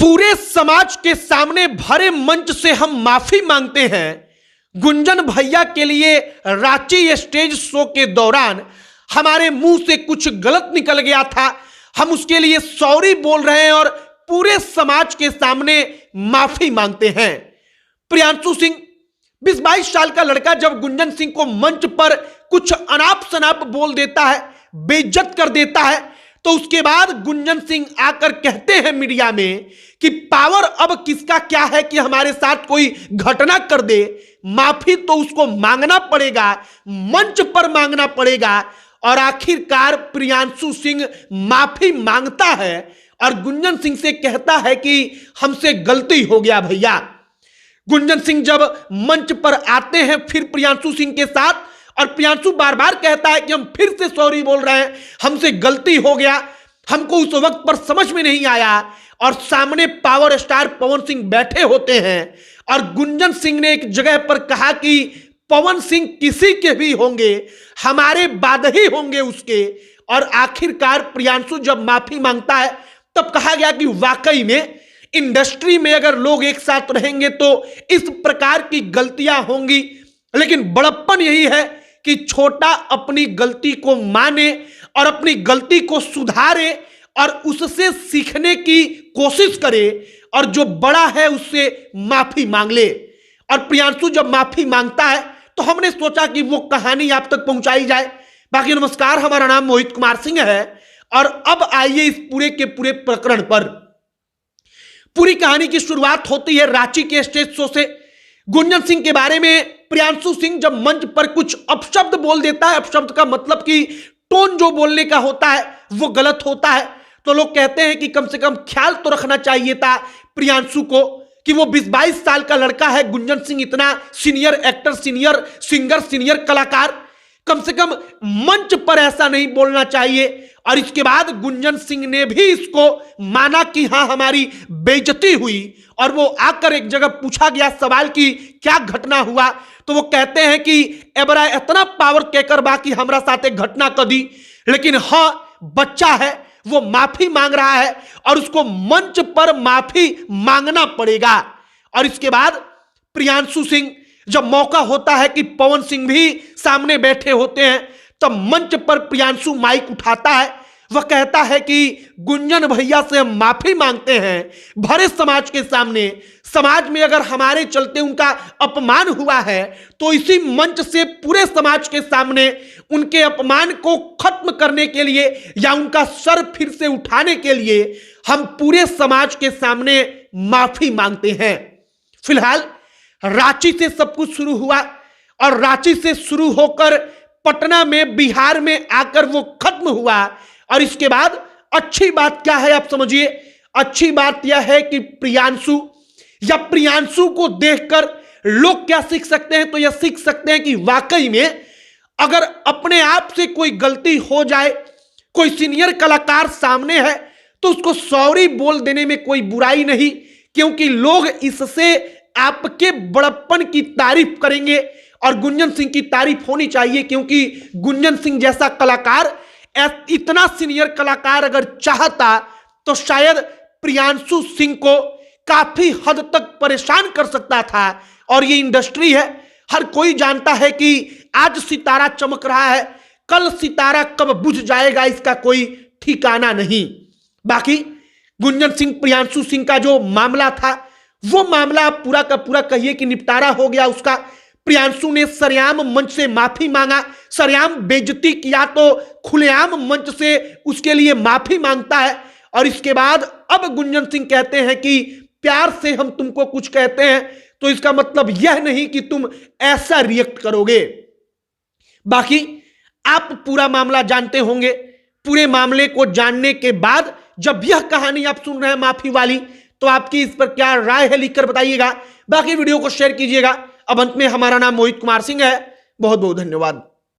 पूरे समाज के सामने भरे मंच से हम माफी मांगते हैं। गुंजन भैया के लिए रांची स्टेज शो के दौरान हमारे मुंह से कुछ गलत निकल गया था, हम उसके लिए सॉरी बोल रहे हैं और पूरे समाज के सामने माफी मांगते हैं। प्रियांशु सिंह 20-22 साल का लड़का जब गुंजन सिंह को मंच पर कुछ अनाप शनाप बोल देता है, बेइज्जत कर देता है, तो उसके बाद गुंजन सिंह आकर कहते हैं मीडिया में कि पावर अब किसका क्या है कि हमारे साथ कोई घटना कर दे, माफी तो उसको मांगना पड़ेगा, मंच पर मांगना पड़ेगा। और आखिरकार प्रियांशु सिंह माफी मांगता है और गुंजन सिंह से कहता है कि हमसे गलती हो गया भैया। गुंजन सिंह जब मंच पर आते हैं फिर प्रियांशु सिंह के साथ, और प्रियांशु बार बार कहता है कि हम फिर से सॉरी बोल रहे हैं, हमसे गलती हो गया, हमको उस वक्त पर समझ में नहीं आया। और सामने पावर स्टार पवन सिंह बैठे होते हैं और गुंजन सिंह ने एक जगह पर कहा कि पवन सिंह किसी के भी होंगे, हमारे बाद ही होंगे उसके। और आखिरकार प्रियांशु जब माफी मांगता है तब कहा गया कि वाकई में इंडस्ट्री में अगर लोग एक साथ रहेंगे तो इस प्रकार की गलतियां होंगी, लेकिन बड़प्पन यही है कि छोटा अपनी गलती को माने और अपनी गलती को सुधारे और उससे सीखने की कोशिश करे, और जो बड़ा है उससे माफी मांग ले। और प्रियांशु जब माफी मांगता है तो हमने सोचा कि वो कहानी आप तक पहुंचाई जाए। बाकी नमस्कार, हमारा नाम मोहित कुमार सिंह है और अब आइए इस पूरे के पूरे प्रकरण पर। पूरी कहानी की शुरुआत होती है रांची के स्टेज शो से। गुंजन सिंह के बारे में प्रियांशु सिंह जब मंच पर कुछ अपशब्द बोल देता है, अपशब्द का मतलब कि टोन जो बोलने का होता है वो गलत होता है, तो लोग कहते हैं कि कम से कम ख्याल तो रखना चाहिए था प्रियांशु को कि वो 20-22 साल का लड़का है। गुंजन सिंह इतना senior actor, senior singer, senior कलाकार, कम से कम मंच पर ऐसा नहीं बोलना चाहिए। और इसके बाद गुंजन सिंह ने भी इसको माना कि हाँ हमारी बेइज्जती हुई, और वो आकर एक जगह पूछा गया सवाल कि क्या घटना हुआ, तो वो कहते हैं कि एबरा इतना पावर कहकर बाकी हमरा साथ एक घटना कदी, लेकिन हाँ बच्चा है वो माफी मांग रहा है और उसको मंच पर माफी मांगना पड़ेगा। और इसके बाद प्रियांशु सिंह जब मौका होता है कि पवन सिंह भी सामने बैठे होते हैं, तब मंच पर प्रियांशु माइक उठाता है, वह कहता है कि गुंजन भैया से हम माफी मांगते हैं भरे समाज के सामने। समाज में अगर हमारे चलते उनका अपमान हुआ है तो इसी मंच से पूरे समाज के सामने उनके अपमान को खत्म करने के लिए या उनका सर फिर से उठाने के लिए हम पूरे समाज के सामने माफी मांगते हैं। फिलहाल रांची से सब कुछ शुरू हुआ और रांची से शुरू होकर पटना में, बिहार में आकर वो खत्म हुआ। और इसके बाद अच्छी बात क्या है आप समझिए, अच्छी बात यह है कि प्रियांशु को देखकर लोग क्या सीख सकते हैं, तो यह सीख सकते हैं कि वाकई में अगर अपने आप से कोई गलती हो जाए, कोई सीनियर कलाकार सामने है तो उसको सॉरी बोल देने में कोई बुराई नहीं, क्योंकि लोग इससे आपके बड़प्पन की तारीफ करेंगे। और गुंजन सिंह की तारीफ होनी चाहिए, क्योंकि गुंजन सिंह जैसा कलाकार, इतना सीनियर कलाकार अगर चाहता तो शायद प्रियांशु सिंह को काफी हद तक परेशान कर सकता था। और ये इंडस्ट्री है, हर कोई जानता है कि आज सितारा चमक रहा है, कल सितारा कब बुझ जाएगा इसका कोई ठिकाना नहीं। बाकी गुंजन सिंह प्रियांशु सिंह का जो मामला था वो मामला पूरा का पूरा कहिए कि निपटारा हो गया उसका। प्रियांशु ने सरेआम मंच से माफी मांगा, सरेआम बेइज्जती किया तो खुलेआम मंच से उसके लिए माफी मांगता है। और इसके बाद अब गुंजन सिंह कहते हैं कि प्यार से हम तुमको कुछ कहते हैं तो इसका मतलब यह नहीं कि तुम ऐसा रिएक्ट करोगे। बाकी आप पूरा मामला जानते होंगे। पूरे मामले को जानने के बाद जब यह कहानी आप सुन रहे हैं माफी वाली, तो आपकी इस पर क्या राय है लिखकर बताइएगा। बाकी वीडियो को शेयर कीजिएगा। अब अंत में हमारा नाम मोहित कुमार सिंह है। बहुत बहुत धन्यवाद।